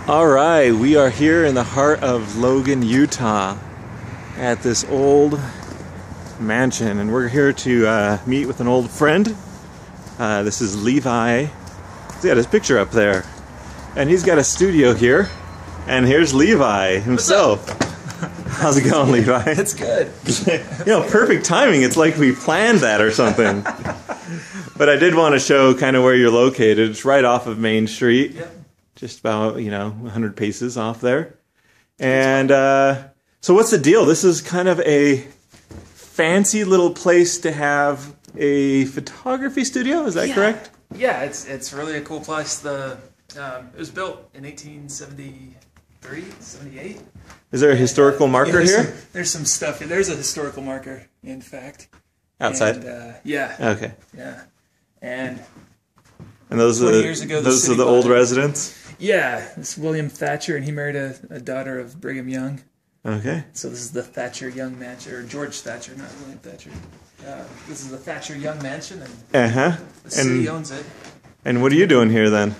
All right, we are here in the heart of Logan, Utah at this old mansion, and we're here to meet with an old friend. This is Levi. He's got his picture up there, and he's got a studio here, and here's Levi himself. How's it going, Levi? It's good. You know, perfect timing. It's like we planned that or something. But I did want to show kind of where you're located. It's right off of Main Street. Yep. Just about, 100 paces off there. And so what's the deal? This is kind of a fancy little place to have a photography studio. Is that correct? Yeah, it's really a cool place. It was built in 1873, 78. Is there a historical marker here? There's some stuff. There's a historical marker, in fact. Outside? And, yeah. Okay. Yeah. And those are the old residents? Yeah, it's William Thatcher, and he married a daughter of Brigham Young. Okay. So this is the Thatcher Young Mansion, or George Thatcher, not William Thatcher. This is the Thatcher Young Mansion, and the city owns it. And what are you doing here then?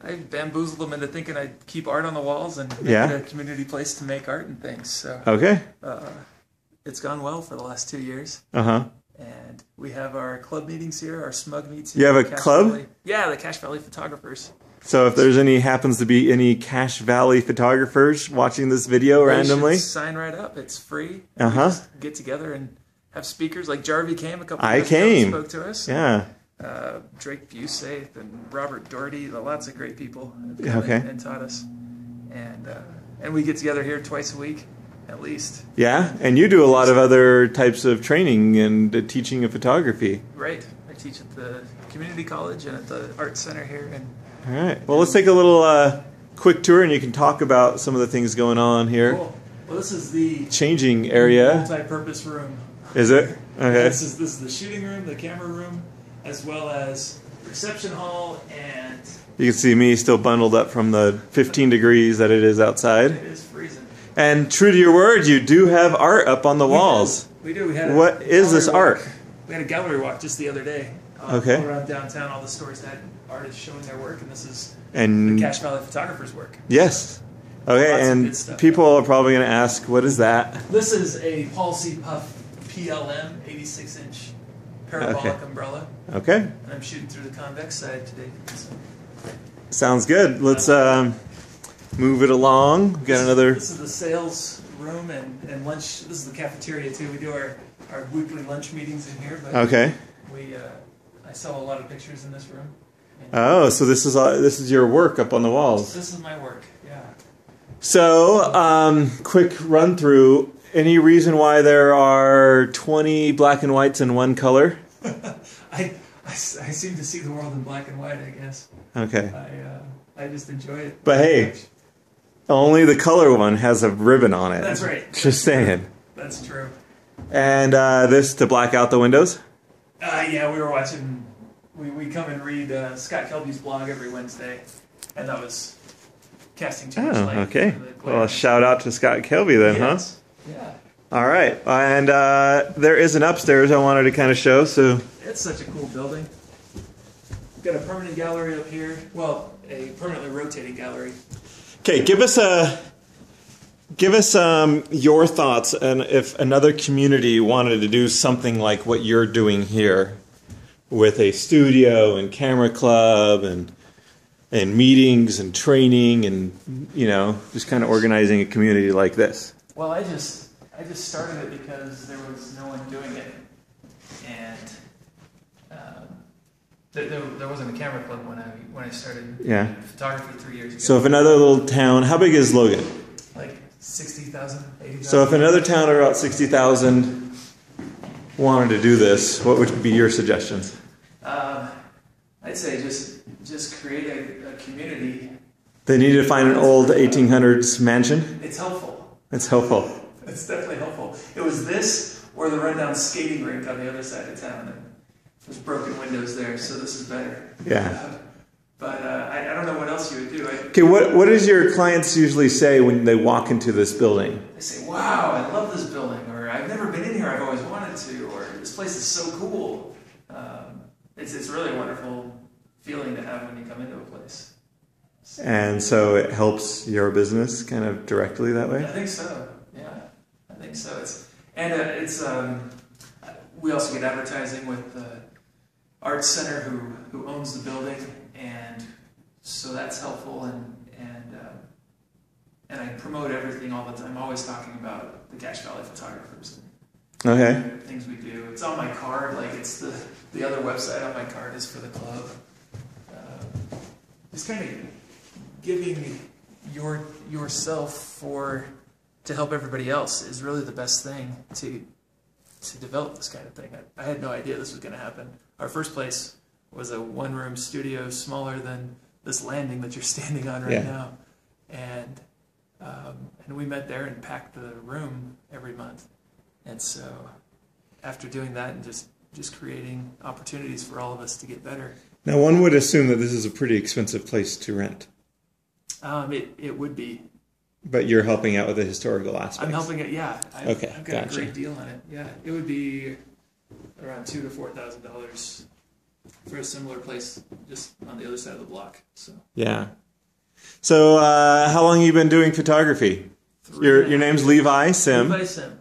I bamboozled them into thinking I'd keep art on the walls and make it a community place to make art and things. So it's gone well for the last 2 years. And we have our club meetings here, our SmugMug meets here. You have a club? Valley. Yeah, the Cache Valley Photographers. So if there's happens to be any Cache Valley photographers watching this video randomly, sign right up. It's free. We just get together and have speakers. Like Jarvie came a couple of years ago and spoke to us. Yeah. Drake Busaith and Robert Doherty, lots of great people have come and taught us. And we get together here twice a week, at least. Yeah, and you do a lot of other types of training and teaching of photography. Right. I teach at the community college and at the art center here. All right. Well, let's take a little quick tour, and you can talk about some of the things going on here. Cool. Well, this is the changing area. Multi-purpose room. Is it? Okay. This is the shooting room, the camera room, as well as reception hall, and you can see me still bundled up from the 15 degrees that it is outside. It is freezing. And true to your word, you do have art up on the walls. We do. What is this art? We had a gallery walk just the other day. All around downtown, all the stores had artists showing their work, and this is the Cache Valley photographers' work. Yes. Okay, and people are probably going to ask, what is that? This is a Paul C. Puff PLM 86-inch parabolic umbrella. Okay. And I'm shooting through the convex side today. So. Sounds good. Let's move it along. We've got another. This is the sales room and lunch. This is the cafeteria too. We do our weekly lunch meetings in here. But I sell a lot of pictures in this room. Oh, so this is your work up on the walls. This is my work, yeah. So, quick run through. Any reason why there are 20 black and whites and one color? I seem to see the world in black and white, I guess. Okay. I just enjoy it. But hey, only the color one has a ribbon on it. That's right. Just saying. That's true. And this to black out the windows? Yeah, we were watching. We come and read Scott Kelby's blog every Wednesday, and that was casting too much light. Okay. Well, shout out to Scott Kelby then, huh? Yeah. All right, and there is an upstairs I wanted to kind of show. So it's such a cool building. We've got a permanent gallery up here. Well, a permanently rotating gallery. Okay, give us your thoughts, and if another community wanted to do something like what you're doing here, with a studio and camera club and meetings and training and just kind of organizing a community like this. Well, I just started it because there was no one doing it, and there wasn't a camera club when I started photography 3 years ago. So if another little town, how big is Logan? Like 60,000, 80,000. So if another town of about 60,000 wanted to do this, what would be your suggestions? I'd say just create a community. They need to find an old 1800s mansion? It's helpful. It's helpful. It's definitely helpful. It was this or the rundown skating rink on the other side of town. And there's broken windows there, so this is better. Yeah. But I don't know what else you would do. Okay, what does your clients usually say when they walk into this building? They say, wow, I love this building, or I've never been in here, I've always wanted to, or this place is so cool. It's really a wonderful feeling to have when you come into a place. And so it helps your business kind of directly that way? I think so. Yeah, I think so. We also get advertising with the Arts Center who owns the building, and so that's helpful. And I promote everything all the time. I'm always talking about the Cache Valley photographers and things we do. It's on my card. Like it's the other website on my card is for the club. Just kind of giving yourself to help everybody else is really the best thing to develop this kind of thing. I had no idea this was going to happen. Our first place was a one-room studio smaller than this landing that you're standing on right now, and we met there and packed the room every month. And so after doing that and just creating opportunities for all of us to get better. Now one would assume that this is a pretty expensive place to rent. It would be. But you're helping out with the historical aspects. I'm helping it, yeah. I've got gotcha. a great deal on it. Yeah, it would be around $2,000 to $4,000 for a similar place just on the other side of the block. So yeah. So how long have you been doing photography? Your name's Levi Sim. Levi Sim.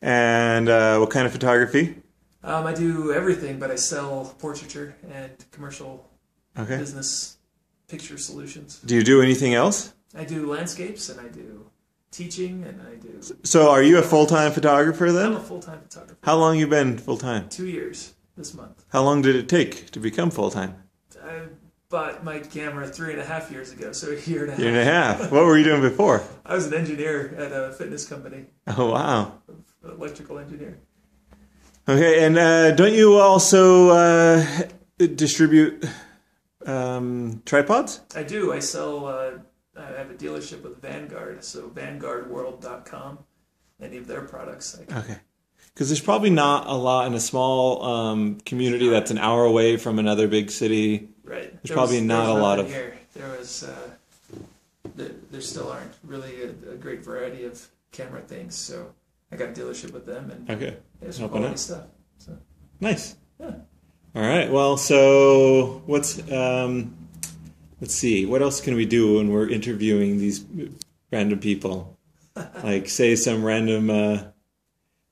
And what kind of photography? I do everything, but I sell portraiture and commercial business picture solutions. Do you do anything else? I do landscapes, and I do teaching, and I do... So are you a full-time photographer then? I'm a full-time photographer. How long have you been full-time? 2 years this month. How long did it take to become full-time? I bought my camera 3.5 years ago, so a year and a half. Year and a half. What were you doing before? I was an engineer at a fitness company. Oh, wow. Electrical engineer. Okay, and don't you also distribute tripods? I do. I sell... I have a dealership with Vanguard, so vanguardworld.com, any of their products. Okay. Because there's probably not a lot in a small community that's an hour away from another big city. Right. There's probably not a lot of... Here. There still aren't really a great variety of camera things, so I got a dealership with them, and there's some quality stuff. So. Nice. Yeah. All right. Well, so what's... let's see, what else can we do when we're interviewing these random people? Like, say some random,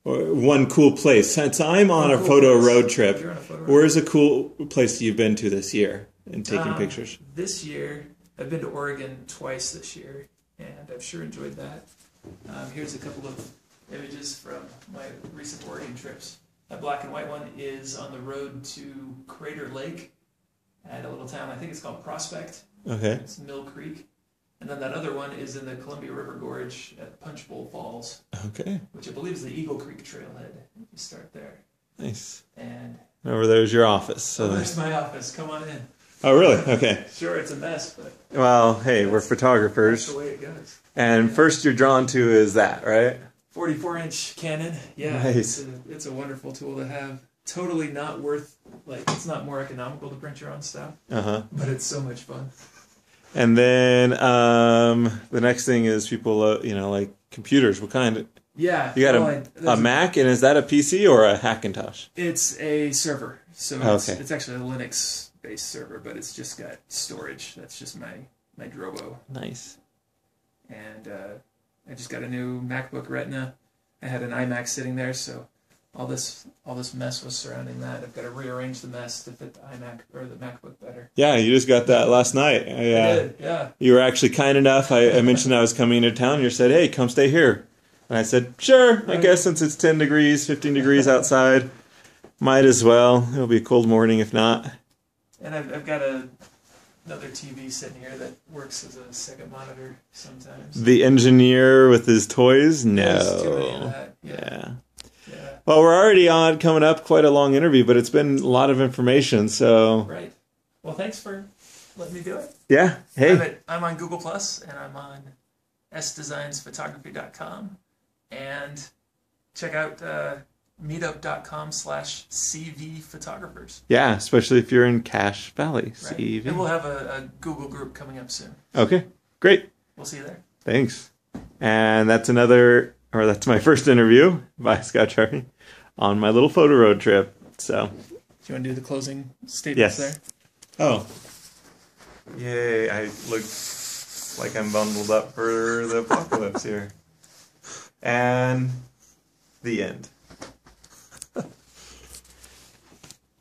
or one cool place. Since I'm on a photo road trip, where's a cool place you've been to this year and taking pictures? This year, I've been to Oregon twice this year, and I've sure enjoyed that. Here's a couple of images from my recent Oregon trips. My black and white one is on the road to Crater Lake, at a little town, I think it's called Prospect. Okay. It's Mill Creek. And then that other one is in the Columbia River Gorge at Punch Bowl Falls. Okay. Which I believe is the Eagle Creek Trailhead. You start there. Nice. And over there's your office. So there's my office. Come on in. Oh, really? Okay. Sure, it's a mess, but... Well, hey, we're photographers. That's the way it goes. And first you're drawn to is that, right? 44-inch Canon. Yeah. Nice. It's a wonderful tool to have. Totally not worth, it's not more economical to print your own stuff. But it's so much fun. And then the next thing is people, like computers. What kind? Yeah. You got a Mac, and is that a PC or a Hackintosh? It's a server. So it's actually a Linux-based server, but it's just got storage. That's just my Drobo. Nice. And I just got a new MacBook Retina. I had an iMac sitting there, so... All this mess was surrounding that. I've got to rearrange the mess to fit the iMac or the MacBook better. Yeah, you just got that last night. I did, yeah. You were actually kind enough. I mentioned I was coming into town. You said, "Hey, come stay here." And I said, "Sure, I guess since it's 10 degrees, 15 degrees outside, might as well. It'll be a cold morning if not." And I've got another TV sitting here that works as a second monitor sometimes. The engineer with his toys? No. There's too many of that. Yeah. Well, we're already coming up quite a long interview, but it's been a lot of information, so... Right. Well, thanks for letting me do it. Yeah. Hey. I'm on Google+, and I'm on sdesignsphotography.com, and check out meetup.com/CV photographers. Yeah, especially if you're in Cache Valley, right. CV. And we'll have a Google group coming up soon. Okay, great. We'll see you there. Thanks. And that's my first interview by Scott Charney on my little photo road trip. So, do you want to do the closing statements there? Oh. Yay, I look like I'm bundled up for the apocalypse here. And the end.